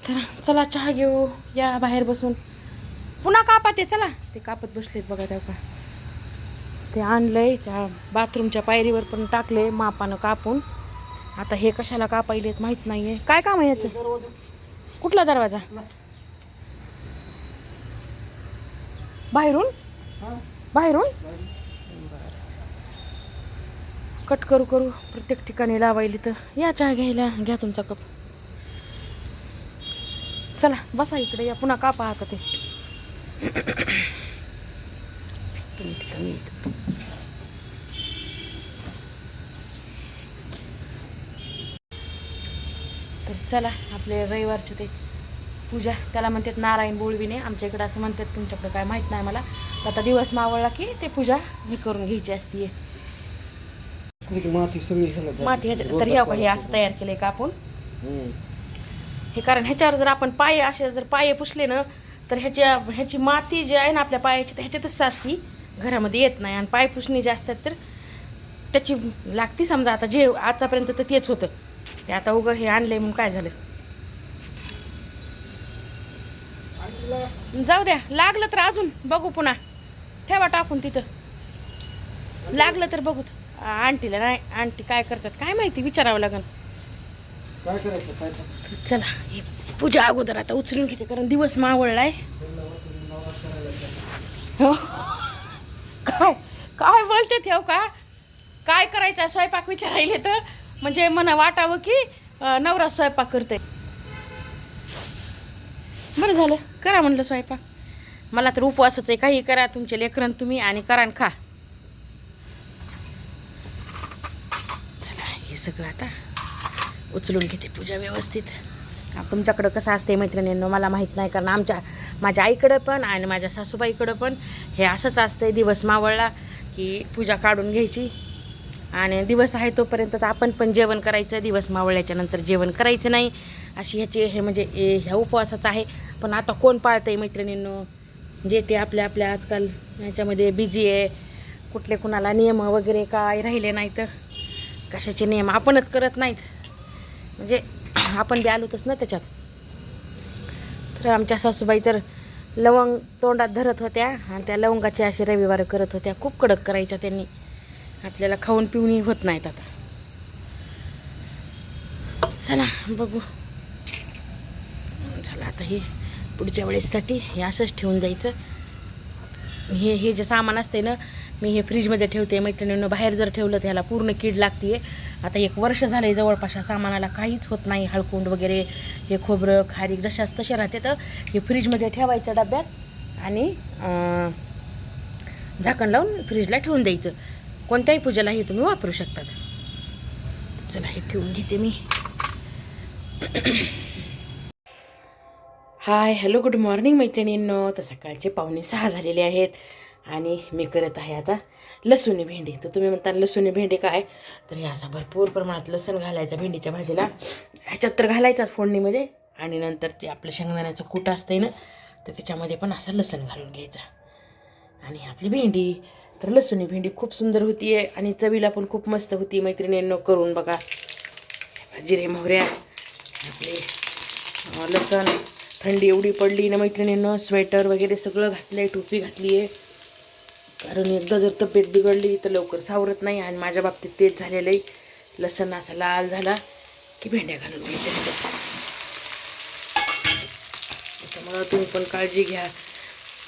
तर चला चहा घेऊ या बाहेर बसून. पुन्हा कापा ते, चला ते कापत बसलेत बघा त्या का. ते आणलंय त्या बाथरूमच्या पायरीवर पण टाकले मापानं कापून. आता हे कशाला कापायलेत माहीत नाही आहे. काय काम आहे याचं? कुठला दरवाजा? बाहेरून बाहेरून कट करू करू प्रत्येक ठिकाणी लावायली. तर या चहा घ्यायला, घ्या तुमचा कप. चला बसा इकडे या, पुन्हा कापा आता ते. तर चला आपले रविवारचे ते पूजा, त्याला म्हणतात नारायण बोळविणे आमच्या इकडं, असं म्हणतात. तुमच्याकडे काय माहीत नाही मला. आता दिवस मावळला की ते पूजा हे करून घ्यायची असते. माती ह्याच्या तर ह्या हे असं तयार केलंय का आपण हे. कारण ह्याच्यावर जर आपण पाय असे जर पाय पुसले ना तर ह्याची माती जी आहे ना आपल्या पायाची, तर ह्याच्यातच असती, घरामध्ये येत नाही. आणि पाय पुसणे जे असतात तर त्याची लागती. समजा आता जे आतापर्यंत तर तेच होतं, ते आता उगं हे आणलंय म्हणून काय झालं. जाऊ द्या, लागलं तर अजून बघू, पुन्हा ठेवा टाकून तिथं. लागलं तर बघू. आंटीला नाही, आंटी काय करतात काय माहिती, विचारावं लागेल. काय करायचं साहेब? चला ही पूजा अगोदर आता उचलून घेते, कारण दिवस मावळलाय. हो काय काय बोलते ठेव का, काय करायचं स्वयंपाक विचारायले तर म्हणजे मला वाटावं की नवरा स्वयंपाक करते. बरं झालं करा म्हणलं स्वयंपाक. मला तर उपवासच आहे, काही करा तुमचे लेकरन तुम्ही, आणि करा खा. चला हे सगळं आता उचलून घेते पूजा व्यवस्थित. तुमच्याकडं कसं असते मैत्रिणींनो मला माहीत नाही, कारण माझ्या आईकडं पण आणि माझ्या सासूबाईकडं पण हे असंच असतंय. दिवस मावळला की पूजा काढून घ्यायची, आणि दिवस आहे तोपर्यंतच आपण पण जेवण करायचं. दिवस मावळल्याच्या नंतर जेवण करायचं नाही, अशी ह्याची हे म्हणजे ह्या उपवासाचं आहे. पण आता कोण पाळतं आहे मैत्रिणींनो, जे ते आपल्या आजकाल ह्याच्यामध्ये बिझी आहे. कुठले कुणाला नियम वगैरे काय राहिले नाही, तर कशाचे नियम आपणच करत नाहीत, म्हणजे आपण बी आलोतच ना त्याच्यात. तर आमच्या सासूबाई तर लवंग तोंडात धरत होत्या, आणि त्या लवंगाचे असे रविवार करत होत्या. खूप कडक करायच्या त्यांनी. आपल्याला खाऊन पिऊनही होत नाहीत आता. चला बघू. चला आता हे पुढच्या वेळेससाठी हे असंच ठेवून द्यायचं. हे जे सामान असते ना, मी हे फ्रीजमध्ये ठेवते मैत्रिणींनो. बाहेर जर ठेवलं तर ह्याला पूर्ण कीड लागते. आता 1 वर्ष झालं आहे जवळपास या सामानाला, काहीच होत नाही. हळकुंड वगैरे हे खोबरं खारीक जशाच तसे राहते. तर हे फ्रीजमध्ये ठेवायचं डब्यात, आणि झाकण लावून फ्रीजला ठेवून द्यायचं. कोणत्याही पूजेला हे तुम्ही वापरू शकतात. चला हे ठेवून घेते मी. हाय हॅलो गुड मॉर्निंग मैत्रिणींनो. तर सकाळचे 5:45 झालेले आहेत, आणि मी करत आहे आता लसूणी भेंडी. तर तुम्ही म्हणता लसूणी भेंडी काय, तर हे असा भरपूर प्रमाणात लसूण घालायचा भेंडीच्या भाजीला. ह्याच्यात तर घालायचाच फोडणीमध्ये, आणि नंतर ते आपलं शेंगदाण्याचं कूट असतंय ना, तर त्याच्यामध्ये पण असा लसूण घालून घ्यायचा. आणि आपली भेंडी तर लसूणी भेंडी खूप सुंदर होती आहे, आणि चवीला पण खूप मस्त होती. मैत्रिणींनो करून बघा. जिरे मोहऱ्या आपले लसण. थंडी एवढी पडली ना मैत्रिणींनो, स्वेटर वगैरे सगळं घातलं आहे, टोपी घातली आहे. कारण एकदा जर तब्येत बिघडली तर लवकर सावरत नाही, आणि माझ्या बाबतीत तेच झालेलं आहे. लसण असा लाल झाला की भेंड्या घालून घ्यायच्या. त्याच्यामुळं तुम्ही पण काळजी घ्या.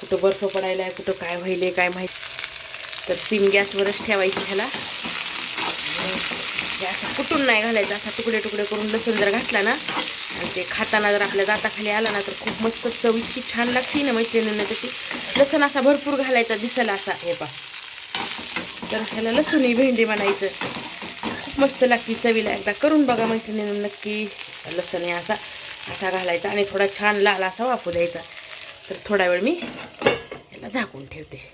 कुठं बर्फ पडायला आहे, कुठं काय व्हायले काय माहीत. तर सिम गॅसवरच ठेवायची ह्याला. असं कुठून नाही घालायचं, असा तुकडे तुकडे करून लसूण जर घातला ना, आणि ते खाताना जर आपल्या दाताखाली आला ना, तर खूप मस्त चव इतकी छान लागते ना मैत्रिणींना त्याची. लसूण असा भरपूर घालायचा, दिसायला असा हे पा. तर ह्याला लसूणी भेंडी बनायचं, खूप मस्त लागते चवीला. एकदा करून बघा मैत्रिणींना नक्की. लसूण असा घालायचा, आणि थोडा छान लाल असा वाफू द्यायचा. तर थोडा वेळ मी ह्याला झाकून ठेवते.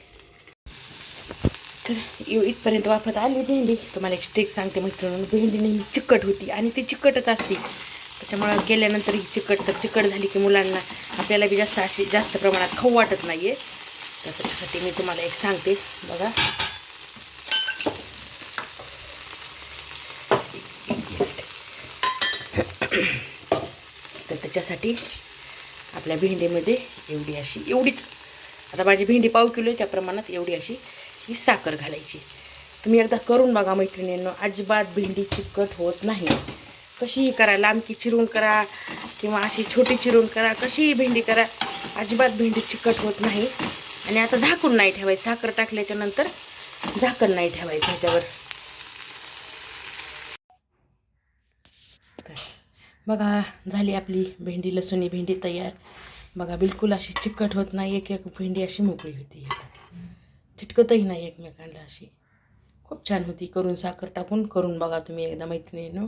तर इथपर्यंत वाफत आली भेंडी. तुम्हाला एक ट्रिक सांगते मैत्रिणींनो, भेंडी नेहमी चिकट होती, आणि ती चिकटच असते. त्याच्यामुळं केल्यानंतर ही चिकट झाली की मुलांना आपल्याला बी जास्त प्रमाणात खाऊ वाटत नाही आहे. तर त्याच्यासाठी मी तुम्हाला एक सांगते बघा. तर त्याच्यासाठी आपल्या भेंडीमध्ये एवढीच आता माझी भेंडी पाव किलो आहे, त्या प्रमाणात एवढी अशी ही साखर घालायची. तुम्ही एकदा करून बघा मैत्रिणींनो, अजिबात भेंडी चिकट होत नाही. कशीही करा, लांबकी चिरून करा किंवा अशी छोटी चिरून करा, कशीही भेंडी करा, अजिबात भेंडी चिकट होत नाही. आणि आता झाकून नाही ठेवायचं, साखर टाकल्याच्या नंतर झाकण नाही ठेवायचं ह्याच्यावर. तर बघा झाली आपली भेंडी, लसुणी भेंडी तयार. बघा बिलकुल अशी चिकट होत नाही, एक एक भेंडी अशी मोकळी होती, चिटकतही नाही एकमेकांना, अशी खूप छान होती. करून साखर टाकून करून बघा तुम्ही एकदा मैत्रिणींनो.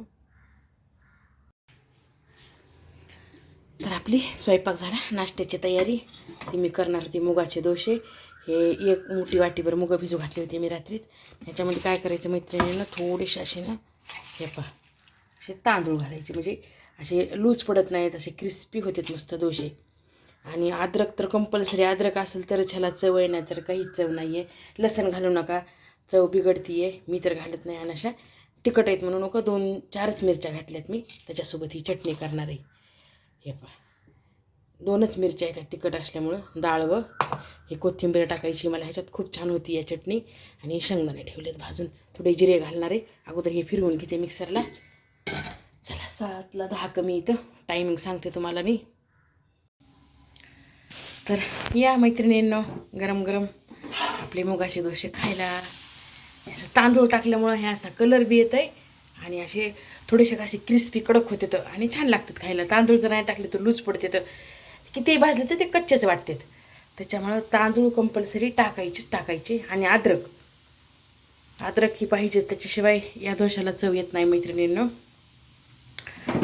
तर आपली स्वयंपाक झाला, नाश्त्याची तयारी. ती मी करणार होती मुगाचे डोसे. हे एक मोठी वाटीभर मुगं भिजू घातली होती मी रात्रीच. ह्याच्यामध्ये काय करायचं मैत्रिणींना, थोडेसे असे ना हे असे तांदूळ घालायचे, म्हणजे असे लूज पडत नाहीत, असे क्रिस्पी होतात मस्त डोसे. आणि अद्रक तर कंपल्सरी, अद्रक असेल तरच ह्याला चव आहे, नाही तर काहीच चव नाही आहे. लसण घालू नका, चव बिघडती आहे. मी तर घालत नाही. आणि अशा तिखट आहेत म्हणून नको 2-4च मिरच्या घातल्यात मी. त्याच्यासोबत ही चटणी करणार आहे. हे 2च मिरच्या आहेत तिखट असल्यामुळं. डाळ व हे कोथिंबीर टाकायची. मला ह्याच्यात खूप छान होती या चटणी. आणि शेंगदाणे ठेवलेत भाजून, थोडे जिरे घालणार आहे. अगोदर हे फिरवून घेते मिक्सरला. चला 7:10 कमी इथं टायमिंग सांगते तुम्हाला मी. तर या मैत्रिणींनो, गरम गरम आपले मुगाचे डोसे खायला. असं तांदूळ टाकल्यामुळं हे असा कलर बी येत आहे आणि असे थोडेसे असे क्रिस्पी कडक होते तर आणि छान लागतात खायला. तांदूळ जर नाही टाकले तर लूज पडते, तर कितीही भाजले तर ते कच्चेच वाटतात. त्याच्यामुळं तांदूळ कंपल्सरी टाकायचे. आणि अद्रक ही पाहिजे, त्याच्याशिवाय या डोशाला चव येत नाही मैत्रिणींनो.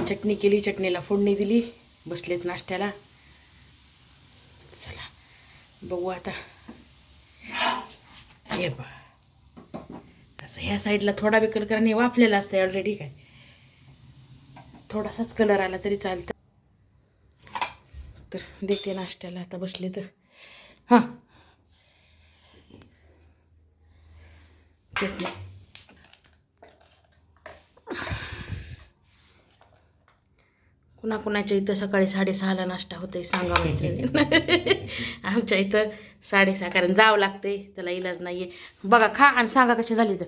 चटणी केली, चटणीला फोडणी दिली, बसलेत नाश्त्याला. चला बघू आता. हे असं ह्या साईडला थोडा बी कलर, कारण हे वाफलेलं असतं ऑलरेडी, काय थोडासाच कलर आला तरी चालतं. तर देते नाश्त्याला आता बसले तर. हां चटणी कुणाकुणाच्या इथं सकाळी 6:30ला नाश्ता होतोय सांगा मैत्रिणी. आमच्या इथं 6:30, कारण जावं लागते, त्याला इलाज नाही आहे. बघा खा आणि सांगा कशी झाली तर.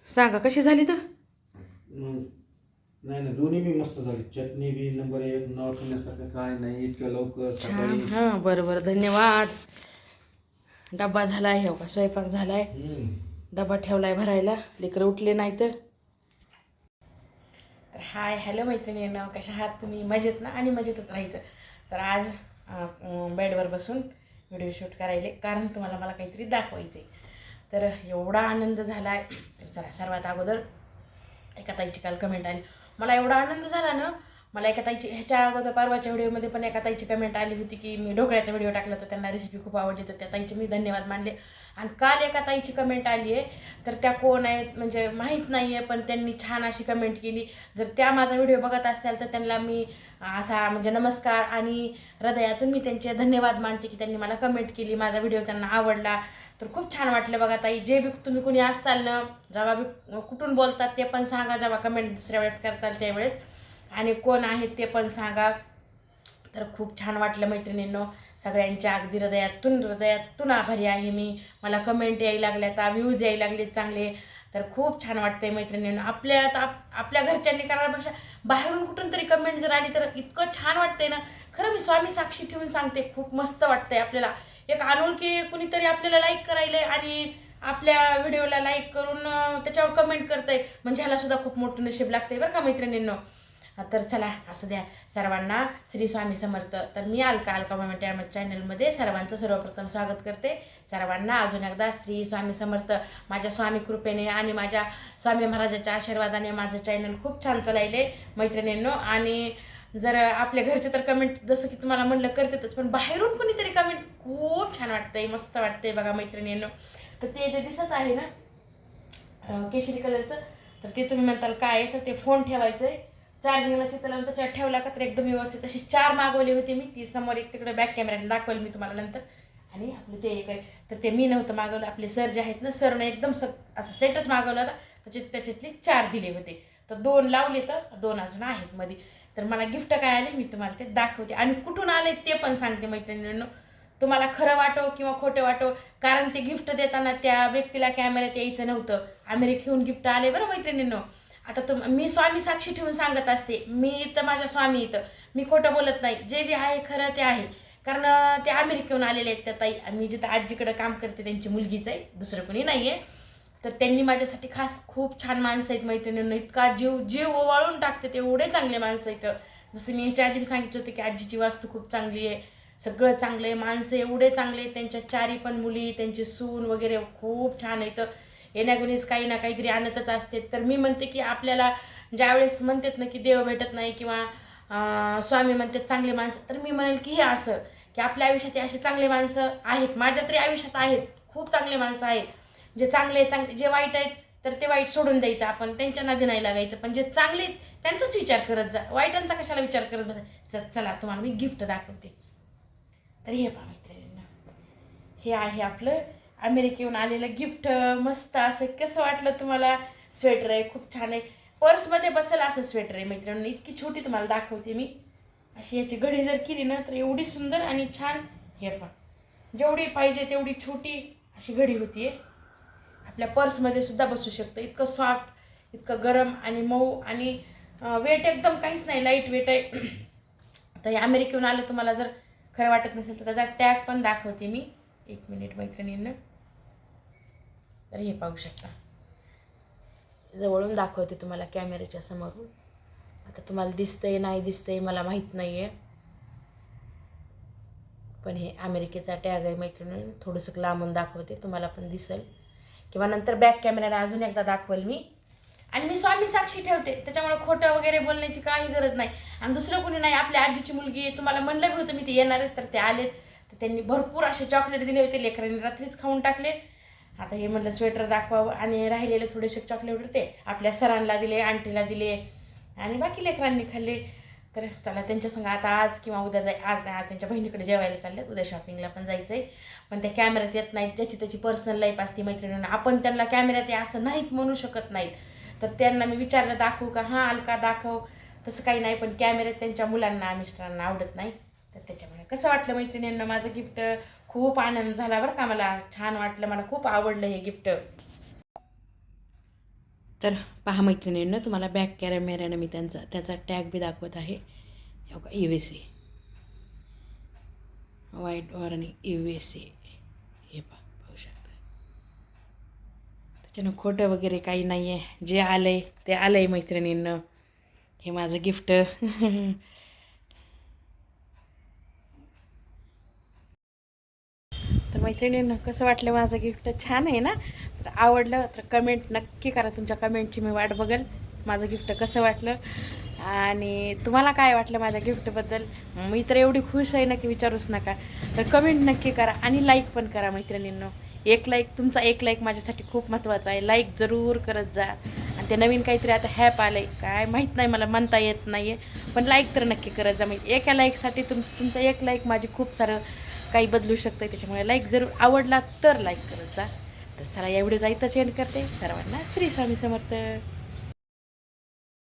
सांगा कशी झाली तर. नाही नाही, दोन्ही बी मस्त झाली. चटणी बी नंबर 1, नाव ठेवण्यासारखं काय नाही. इतक्या लवकर छान. सकाळी. हां बरं धन्यवाद. डब्बा झालाय, हो का स्वयंपाक झालाय, डबा ठेवलाय भरायला. लेकरं उठले नाही तर. हाय हॅलो मैत्रिणींनो, कशा आहात तुम्ही? मजेत ना? आणि मजेतच राहायचं. तर आज बेडवर बसून व्हिडिओ शूट करायले, कारण तुम्हाला मला काहीतरी दाखवायचं आहे. तर एवढा आनंद झाला आहे. तर चला, सर्वात अगोदर एका ताईची काल कमेंट आली. मला एवढा आनंद झाला ना, मला एका ताईची, ह्याच्या अगोदर परवाच्या व्हिडिओमध्ये पण एका ताईची कमेंट आली होती की मी ढोकळ्याचा व्हिडिओ टाकला तर त्यांना रेसिपी खूप आवडली, तर त्या ताईचे मी धन्यवाद मानले. आणि काल एका ताईची कमेंट आली आहे, तर त्या कोण आहेत म्हणजे माहीत नाही आहे, पण त्यांनी छान अशी कमेंट केली. जर त्या माझा व्हिडिओ बघत असतील तर त्यांना मी असा म्हणजे नमस्कार आणि हृदयातून मी त्यांचे धन्यवाद मानते की त्यांनी मला कमेंट केली, माझा व्हिडिओ त्यांना आवडला. तर खूप छान वाटलं बघा ताई. जे बी तुम्ही कुणी असताल ना, जेव्हा बी कुठून बोलतात ते पण सांगा, जेव्हा कमेंट दुसऱ्या वेळेस करताल त्यावेळेस, आणि कोण आहेत ते पण सांगा. तर खूप छान वाटलं मैत्रिणींनो. सगळ्यांच्या अगदी हृदयातून आभारी आहे मी. मला कमेंट यायला लागल्यात, व्ह्यूज यायला लागलेत चांगले. तर खूप छान वाटतंय मैत्रिणींनो. आपल्या घरच्यांनी करायपेक्षा बाहेरून कुठून तरी कमेंट जर आली तर इतकं छान वाटतंय ना. खरं मी स्वामी साक्षी ठेवून सांगते, खूप मस्त वाटतंय. आपल्याला एक अनोळखी कुणीतरी आपल्याला लाईक करायला आणि आपल्या व्हिडिओला लाईक करून त्याच्यावर कमेंट करतंय, म्हणजे ह्याला सुद्धा खूप मोठं नशीब लागतंय बरं का मैत्रिणींनो. तर चला असू द्या, सर्वांना श्री स्वामी समर्थ. तर मी अलका मोमेंट या चॅनलमध्ये सर्वांचं सर्वप्रथम स्वागत करते. सर्वांना अजून एकदा श्री स्वामी समर्थ. माझ्या स्वामी कृपेने आणि माझ्या स्वामी महाराजाच्या आशीर्वादाने माझं चॅनल खूप छान चालले मैत्रिणींनो. आणि जर आपल्या घरचे तर कमेंट जसं की तुम्हाला म्हणलं करतेच, पण बाहेरून कोणीतरी कमेंट खूप छान वाटतंय, मस्त वाटतंय बघा मैत्रिणींनो. तर ते जे दिसत आहे ना केशरी कलरचं, तर ते तुम्ही म्हणताल काय आहे, तर ते फोन ठेवायचं आहे चार्जिंगला. तिथं लावून त्याच्यावर ठेवला का तर एकदम व्यवस्थित. अशी 4 मागवली होती मी. ती समोर एक तिकडे बॅक कॅमेऱ्याने दाखवेल मी तुम्हाला नंतर. आणि आपलं ते एक आहे, तर ते मी नव्हतं मागवलं, आपले सर जे आहेत ना, सरने एकदम असं सेटच मागवलं होता. त्याच्यातले 4 दिले होते. तर 2 लावले, तर 2 अजून आहेत मध्ये. तर मला गिफ्ट काय आले मी तुम्हाला ते दाखवते आणि कुठून आले ते पण सांगते मैत्रिणींनो. तुम्हाला खरं वाटो किंवा खोटं वाटो, कारण ते गिफ्ट देताना त्या व्यक्तीला कॅमेऱ्यात यायचं नव्हतं. अमेरिकेहून गिफ्ट आले बरं मैत्रिणींनो. आता मी स्वामी साक्षी ठेवून सांगत असते, मी तर माझ्या स्वामी इथं, मी खोटं बोलत नाही. जे बी आहे खरं ते आहे. कारण ते अमेरिकेहून आलेले आहेत त्या ताई. मी जिथं आजीकडं काम करते त्यांची मुलगीच आहे, दुसरं कोणी नाही आहे. तर त्यांनी माझ्यासाठी खास खूप छान माणसं आहेत मैत्रिणींनो. इतका जीव ओवाळून टाकते, ते एवढे चांगले माणसं आहेत. जसं मी ह्याच्या आधी सांगितलं होतं की आजीची वास्तू खूप चांगली आहे, सगळं चांगलं आहे, माणसं एवढे चांगले आहेत. त्यांच्या 4 पण मुली, त्यांची सून वगैरे खूप छान आहेत. येण्यागुणीच काही ना काहीतरी आणतच असते. तर मी म्हणते की आपल्याला ज्यावेळेस म्हणतात ना की देव भेटत नाही किंवा स्वामी म्हणतात चांगले माणसं, तर मी म्हणेल की हे असं की आपल्या आयुष्यात असे चांगले माणसं आहेत. माझ्या तरी आयुष्यात आहेत, खूप चांगले माणसं आहेत. जे चांगले जे वाईट आहेत तर ते वाईट सोडून द्यायचं, आपण त्यांच्या नादी नाही लागायचं. पण जे चांगले त्यांचाच विचार करत जा, वाईटांचा कशाला विचार करत बसा. चला तुम्हाला मी गिफ्ट दाखवते. तर हे पहा मैत्रिणींना, हे आहे आपलं अमेरिकेहून आलेलं गिफ्ट. मस्त असं कसं वाटलं तुम्हाला? स्वेटर आहे, खूप छान आहे, पर्समध्ये बसेल असं स्वेटर आहे मैत्रिणींना. इतकी छोटी तुम्हाला दाखवते मी. अशी याची घडी जर केली ना तर एवढी सुंदर आणि छान. हे पहा, जेवढी पाहिजे तेवढी छोटी अशी घडी होती आहे. आपल्या पर्समध्ये सुद्धा बसू शकतं. इतकं सॉफ्ट, इतकं गरम आणि मऊ आणि वेट एकदम काहीच नाही, लाईट वेट आहे. आता हे अमेरिकेहून आलं, तुम्हाला जर खरं वाटत नसेल तर त्याचा टॅग पण दाखवते मी. 1 मिनिट मैत्रिणींना. तर हे पाहू शकता, जवळून दाखवते तुम्हाला कॅमेऱ्याच्या समोरून. आता तुम्हाला दिसतंय नाही दिसतंय मला माहीत नाही आहे, पण हे अमेरिकेचा टॅग आहे मैत्रिणींनो. थोडंसं लांबून दाखवते, तुम्हाला पण दिसेल किंवा नंतर बॅक कॅमेऱ्याने अजून एकदा दाखवेल मी. आणि मी स्वामी साक्षी ठेवते, त्याच्यामुळे खोटं वगैरे बोलण्याची काही गरज नाही. आणि दुसरं कोणी नाही, आपल्या आजीची मुलगी. तुम्हाला म्हणलं बी होतं मी ते येणार आहेत, तर ते आलेत. तर त्यांनी भरपूर असे चॉकलेट दिले होते, लेकरांनी रात्रीच खाऊन टाकले. आता हे म्हटलं स्वेटर दाखवावं आणि राहिलेले थोडेसे चॉकलेट होते आपल्या सरांना दिले, आंटीला दिले आणि बाकी लेकरांनी खाल्ले. तर चला त्यांच्या संग आता आज किंवा उद्या आज नाही, आज त्यांच्या बहिणीकडे जेवायला चालल्यात, उद्या शॉपिंगला पण जायचं आहे. पण त्या कॅमेऱ्यात येत नाहीत, ज्याची त्याची पर्सनल लाईफ असते मैत्रिणींना. आपण त्यांना कॅमेऱ्यात आहे असं नाहीत म्हणू शकत नाहीत. तर त्यांना मी विचारलं दाखवू का, हां अलका दाखव, तसं काही नाही. पण कॅमेऱ्यात त्यांच्या मुलांना मिस्टरांना आवडत नाही. तर त्याच्यामुळे कसं वाटलं मैत्रिणींना माझं गिफ्ट? खूप आनंद झाला बरं का, मला छान वाटलं, मला खूप आवडलं हे गिफ्ट. तर पहा मैत्रिणींना, तुम्हाला बॅक कॅमेऱ्यानं मी त्याचा टॅग बी दाखवत आहे. हो का, USA व्हाईट वर आणि USA. हे पाहू शकता. त्याच्यानं खोटं वगैरे काही नाही आहे, जे आलं आहे ते आलं आहे मैत्रिणींना. हे माझं गिफ्ट. तर मैत्रिणींना कसं वाटलं माझं गिफ्ट? छान आहे ना? तर आवडलं तर कमेंट नक्की करा, तुमच्या कमेंटची मी वाट बघेल. माझं गिफ्ट कसं वाटलं आणि तुम्हाला काय वाटलं माझ्या गिफ्टबद्दल? मी तर एवढी खुश आहे ना की विचारूच नका. तर कमेंट नक्की करा आणि लाईक पण करा मैत्रिणींनो. तुमचा एक लाईक माझ्यासाठी खूप महत्त्वाचा आहे. लाईक जरूर करत जा. आणि ते नवीन काहीतरी आता हॅप आलं आहे, काय माहीत नाही, मला म्हणता येत नाही आहे, पण लाईक तर नक्की करत जा. एका लाईकसाठी तुमचा एक लाईक माझी खूप सारं काही बदलू शकतं. त्याच्यामुळे लाईक जरूर, आवडला तर लाईक करत जा. तर चला या व्हिडिओचा इथंच एंड करते. सर्वांना श्री स्वामी समर्थ.